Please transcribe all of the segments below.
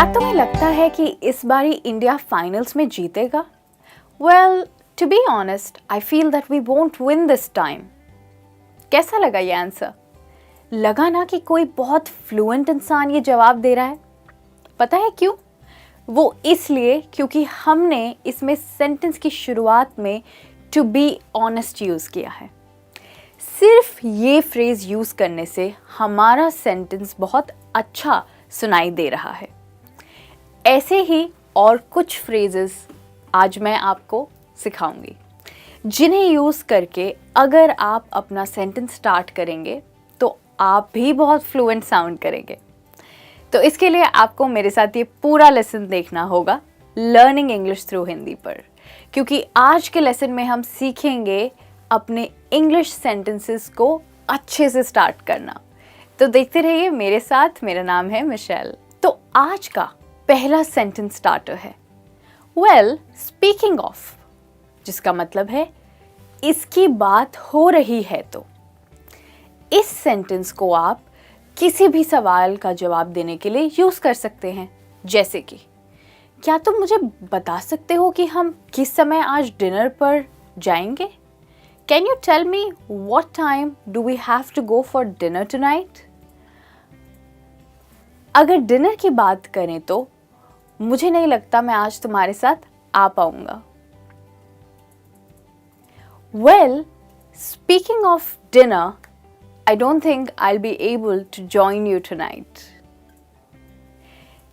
क्या तुम्हें लगता है कि इस बारी इंडिया फाइनल्स में जीतेगा? Well, to be honest, I feel that we won't win this time. कैसा लगा ये आंसर? लगा ना कि कोई बहुत फ्लुएंट इंसान ये जवाब दे रहा है? पता है क्यों? वो इसलिए क्योंकि हमने इसमें सेंटेंस की शुरुआत में टू बी ऑनेस्ट यूज़ किया है। सिर्फ ये फ्रेज़ यूज़ करने से हमारा सेंटेंस बहुत अच्छा सुनाई दे रहा है। ऐसे ही और कुछ फ्रेजेस आज मैं आपको सिखाऊंगी, जिन्हें यूज़ करके अगर आप अपना सेंटेंस स्टार्ट करेंगे तो आप भी बहुत फ्लुएंट साउंड करेंगे। तो इसके लिए आपको मेरे साथ ये पूरा लेसन देखना होगा लर्निंग इंग्लिश थ्रू हिंदी पर, क्योंकि आज के लेसन में हम सीखेंगे अपने इंग्लिश सेंटेंसेस को अच्छे से स्टार्ट करना। तो देखते रहिए मेरे साथ। मेरा नाम है मिशेल। तो आज का पहला सेंटेंस स्टार्टर है वेल स्पीकिंग ऑफ, जिसका मतलब है इसकी बात हो रही है। तो इस सेंटेंस को आप किसी भी सवाल का जवाब देने के लिए यूज कर सकते हैं, जैसे कि क्या तुम मुझे बता सकते हो कि हम किस समय आज डिनर पर जाएंगे? Can you tell me what time do we have to go for dinner tonight? अगर डिनर की बात करें तो मुझे नहीं लगता मैं आज तुम्हारे साथ आ पाऊंगा। Well, speaking of dinner, I don't think I will be able to join you tonight.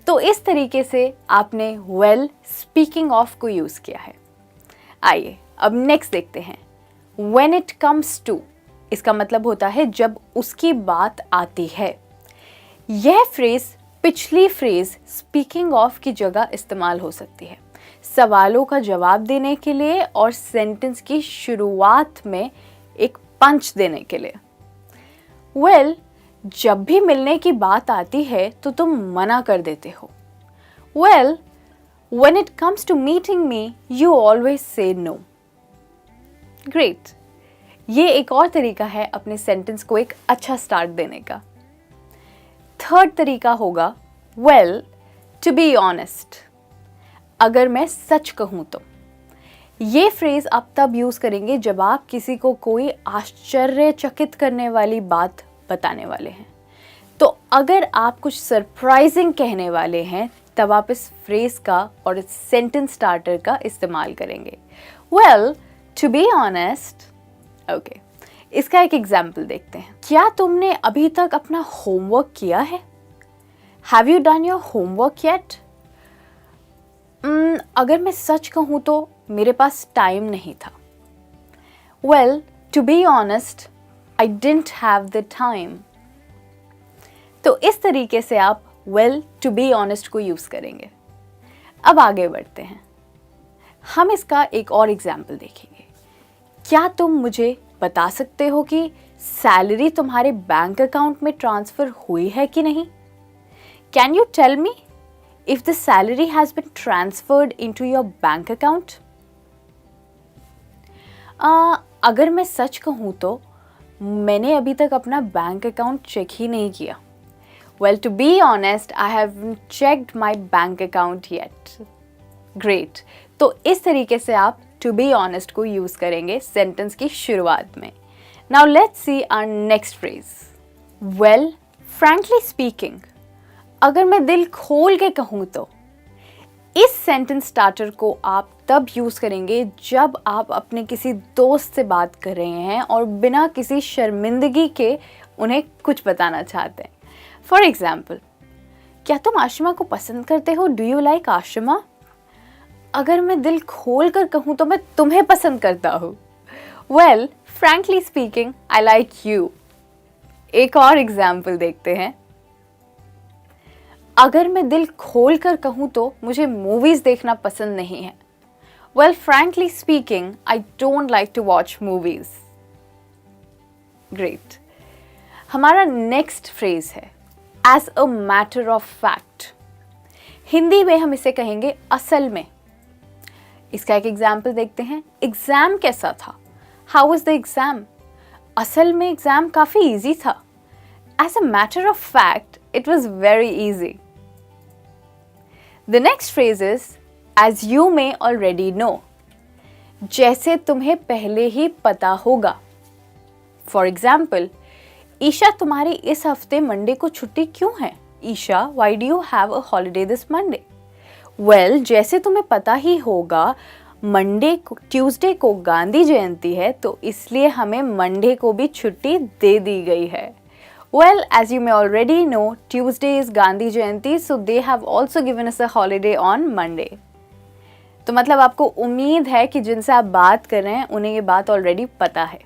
तो इस तरीके से आपने वेल स्पीकिंग ऑफ को यूज किया है। आइए अब नेक्स्ट देखते हैं। व्हेन इट कम्स टू, इसका मतलब होता है जब उसकी बात आती है। यह फ्रेज पिछली फ्रेज स्पीकिंग ऑफ की जगह इस्तेमाल हो सकती है सवालों का जवाब देने के लिए और सेंटेंस की शुरुआत में एक पंच देने के लिए। वेल, जब भी मिलने की बात आती है तो तुम मना कर देते हो। Well, when it comes to meeting me you always say no. Great. ये एक और तरीका है अपने सेंटेंस को एक अच्छा स्टार्ट देने का। थर्ड तरीका होगा वेल टू बी ऑनेस्ट, अगर मैं सच कहूँ तो। ये फ्रेज आप तब यूज करेंगे जब आप किसी को कोई आश्चर्यचकित करने वाली बात बताने वाले हैं। तो अगर आप कुछ सरप्राइजिंग कहने वाले हैं तब आप इस फ्रेज का और इस सेंटेंस स्टार्टर का इस्तेमाल करेंगे। Well to be honest. Okay, इसका एक एग्जाम्पल देखते हैं। क्या तुमने अभी तक अपना होमवर्क किया है? Have you done your homework yet? अगर मैं सच कहूँ तो मेरे पास टाइम नहीं था। Well, to be honest, I didn't have the time. तो इस तरीके से आप वेल टू बी ऑनेस्ट को यूज करेंगे। अब आगे बढ़ते हैं। हम इसका एक और एग्जाम्पल देखेंगे। क्या तुम मुझे बता सकते हो कि सैलरी तुम्हारे बैंक अकाउंट में ट्रांसफर हुई है कि नहीं? Can you tell me if the salary has been transferred into your bank account? अगर मैं सच कहूँ तो मैंने अभी तक अपना बैंक अकाउंट चेक ही नहीं किया। Well to be honest, I have checked my bank account yet. Great. तो इस तरीके से आप टू बी ऑनेस्ट को यूज करेंगे सेंटेंस की शुरुआत में। Now let's see our next phrase. Well frankly speaking, अगर मैं दिल खोल के कहूँ तो। इस सेंटेंस स्टार्टर को आप तब यूज करेंगे जब आप अपने किसी दोस्त से बात कर रहे हैं और बिना किसी शर्मिंदगी के उन्हें कुछ बताना चाहते हैं। फॉर एग्जाम्पल, क्या तुम आशिमा को पसंद करते हो? Do you like Ashima? अगर मैं दिल खोल कर कहूँ तो मैं तुम्हें पसंद करता हूँ। Well frankly speaking, I like you. एक और एग्जाम्पल देखते हैं। अगर मैं दिल खोल कर कहूँ तो मुझे मूवीज देखना पसंद नहीं है। Well frankly speaking, I don't like to watch movies. Great. हमारा नेक्स्ट फ्रेज है as a matter of fact. Hindi में हम इसे कहेंगे असल में। इसका एक एग्जाम्पल देखते हैं। एग्जाम कैसा था? How was the exam? असल में एग्जाम काफी इजी था। As a matter of fact, it was very easy. The next phrase is as you may already know. जैसे तुम्हें पहले ही पता होगा. For example, ईशा तुम्हारी इस हफ्ते मंडे को छुट्टी क्यों है? Isha, why do you have a holiday this Monday? Well, जैसे तुम्हें पता ही होगा ट्यूसडे को गांधी जयंती है, तो इसलिए हमें मंडे को भी छुट्टी दे दी गई है. Well, as you may already know, Tuesday is Gandhi Jayanti, so they have also given us a holiday on Monday. तो मतलब आपको उम्मीद है कि जिनसे आप बात कर रहे हैं उन्हें ये बात ऑलरेडी पता है.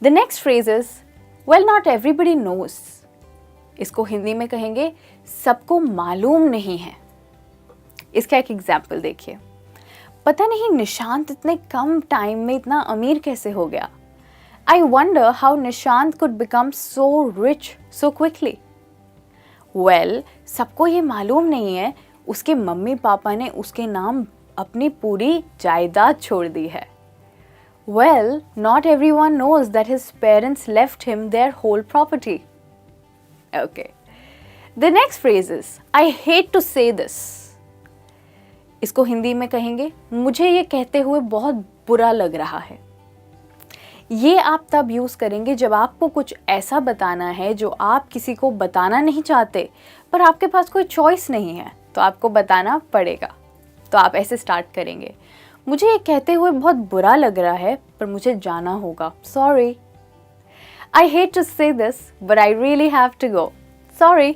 The next phrase is, well, not everybody knows. इसको हिंदी में कहेंगे सबको मालूम नहीं है. इसका एक एग्जाम्पल देखिए. पता नहीं निशांत इतने कम टाइम में इतना अमीर कैसे हो गया. I wonder how Nishant could become so rich so quickly. Well, सबको ये मालूम नहीं है उसके मम्मी पापा ने उसके नाम अपनी पूरी जायदाद छोड़ दी है. Well, not everyone knows that his parents left him their whole property. Okay. The next phrase is, I hate to say this. इसको हिंदी में कहेंगे मुझे ये कहते हुए बहुत बुरा लग रहा है. ये आप तब यूज़ करेंगे जब आपको कुछ ऐसा बताना है जो आप किसी को बताना नहीं चाहते पर आपके पास कोई चॉइस नहीं है, तो आपको बताना पड़ेगा. तो आप ऐसे स्टार्ट करेंगे, मुझे ये कहते हुए बहुत बुरा लग रहा है पर मुझे जाना होगा. Sorry. I hate to say this but I really have to go. Sorry.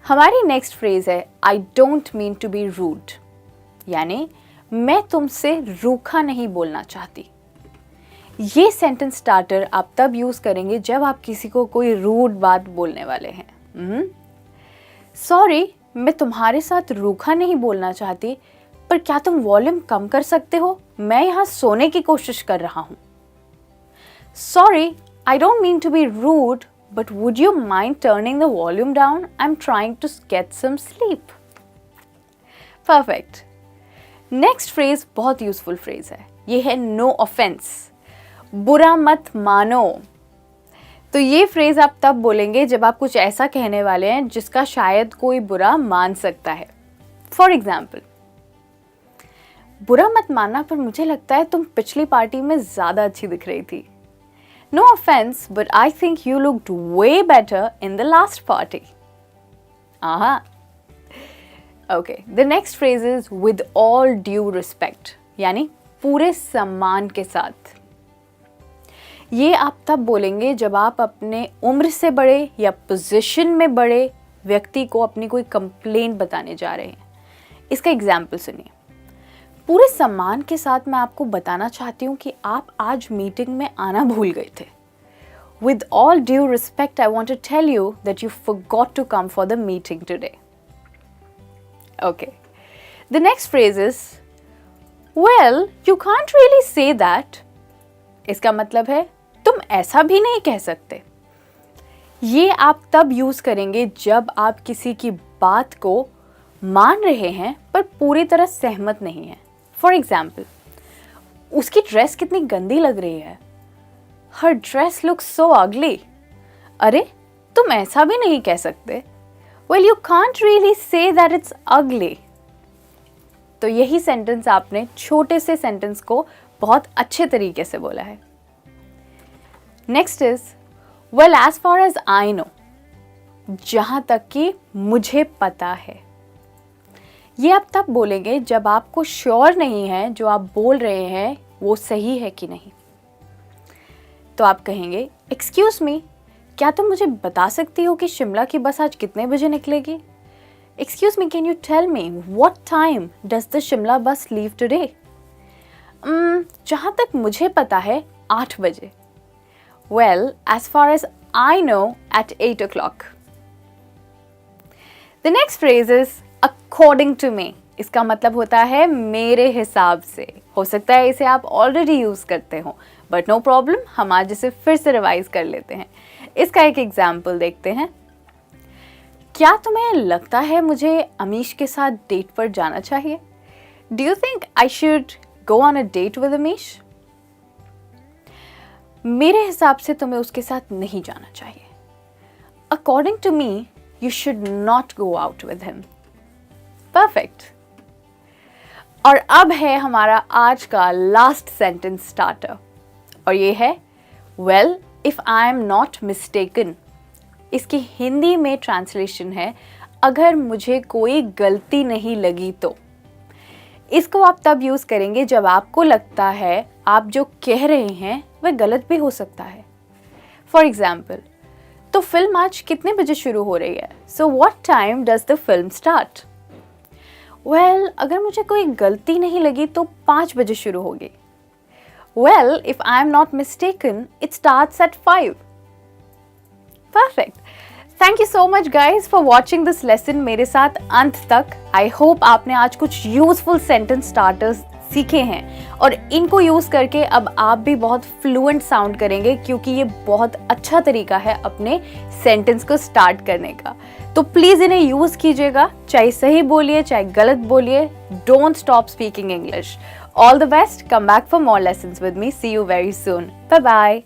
हमारी नेक्स्ट फ्रेज है I don't mean to be rude, यानी मैं तुमसे रूखा नहीं बोलना चाहती. ये सेंटेंस स्टार्टर आप तब यूज करेंगे जब आप किसी को कोई रूड बात बोलने वाले हैं. सॉरी, मैं तुम्हारे साथ रूखा नहीं बोलना चाहती, पर क्या तुम वॉल्यूम कम कर सकते हो? मैं यहाँ सोने की कोशिश कर रहा हूँ. Sorry, I don't mean to be rude, but would you mind turning the volume down? I'm trying to get some sleep. Perfect. Next phrase बहुत यूजफुल फ्रेज है. ये है no offense. बुरा मत मानो. तो ये फ्रेज आप तब बोलेंगे जब आप कुछ ऐसा कहने वाले हैं जिसका शायद कोई बुरा मान सकता है. फॉर एग्जाम्पल, बुरा मत मानना पर मुझे लगता है तुम पिछली पार्टी में ज़्यादा अच्छी दिख रही थी. No offense, but I think you looked way better in the last party. Aha. Okay, the next phrase is with all due respect, यानी पूरे सम्मान के साथ. ये आप तब बोलेंगे जब आप अपने उम्र से बड़े या पोजीशन में बड़े व्यक्ति को अपनी कोई कंप्लेंट बताने जा रहे हैं. इसका एग्जाम्पल सुनिए. पूरे सम्मान के साथ मैं आपको बताना चाहती हूँ कि आप आज मीटिंग में आना भूल गए थे. With all due respect, I want to tell you that you forgot to come for the meeting today. Okay. The next phrase is, well, you can't really say that. इसका मतलब है तुम ऐसा भी नहीं कह सकते. ये आप तब यूज करेंगे जब आप किसी की बात को मान रहे हैं पर पूरी तरह सहमत नहीं हैं. फॉर एग्जाम्पल, उसकी ड्रेस कितनी गंदी लग रही है. Her dress looks so ugly. अरे, तुम ऐसा भी नहीं कह सकते. Well, you can't really say that it's ugly. तो यही सेंटेंस आपने छोटे से सेंटेंस को बहुत अच्छे तरीके से बोला है. Next is, well, as far as I know. जहां तक कि मुझे पता है. ये आप तब बोलेंगे जब आपको श्योर नहीं है जो आप बोल रहे हैं वो सही है कि नहीं. तो आप कहेंगे, एक्सक्यूज मी, क्या तुम मुझे बता सकती हो कि शिमला की बस आज कितने बजे निकलेगी? Excuse me, can you tell me what time does the Shimla bus leave today? जहाँ तक मुझे पता है 8 बजे. Well, as far as I know at 8 o'clock. The next phrase is according to me. इसका मतलब होता है मेरे हिसाब से. हो सकता है इसे आप ऑलरेडी यूज करते हो, बट नो प्रॉब्लम, हम आज इसे फिर से रिवाइज कर लेते हैं. इसका एक एग्जाम्पल देखते हैं. क्या तुम्हें लगता है मुझे अमीश के साथ डेट पर जाना चाहिए? Do you think I should go on a date with Amish? मेरे हिसाब से तुम्हें उसके साथ नहीं जाना चाहिए. According to me you should not go out with him. Perfect. और अब है हमारा आज का लास्ट सेंटेंस स्टार्टर, और ये है well if I am not mistaken. इसकी हिंदी में ट्रांसलेशन है अगर मुझे कोई गलती नहीं लगी तो। इसको आप तब यूज़ करेंगे जब आपको लगता है आप जो कह रहे हैं वह गलत भी हो सकता है। फॉर एग्जाम्पल, तो फिल्म आज कितने बजे शुरू हो रही है? So what time does the film start? Well, अगर मुझे कोई गलती नहीं लगी तो 5 बजे शुरू होगी। Well, if I am not mistaken it starts at 5। Perfect. Thank you so much guys for watching this lesson मेरे साथ अंत तक। आई होप आपने आज कुछ यूजफुल सेंटेंस स्टार्टर्स सीखे हैं और इनको यूज़ करके अब आप भी बहुत फ्लुएंट साउंड करेंगे, क्योंकि ये बहुत अच्छा तरीका है अपने सेंटेंस को स्टार्ट करने का। तो प्लीज़ इन्हें यूज़ कीजिएगा, चाहे सही बोलिए चाहे गलत बोलिए। Don't stop speaking English. All the best. Come back for more lessons with me. See you very soon. Bye bye.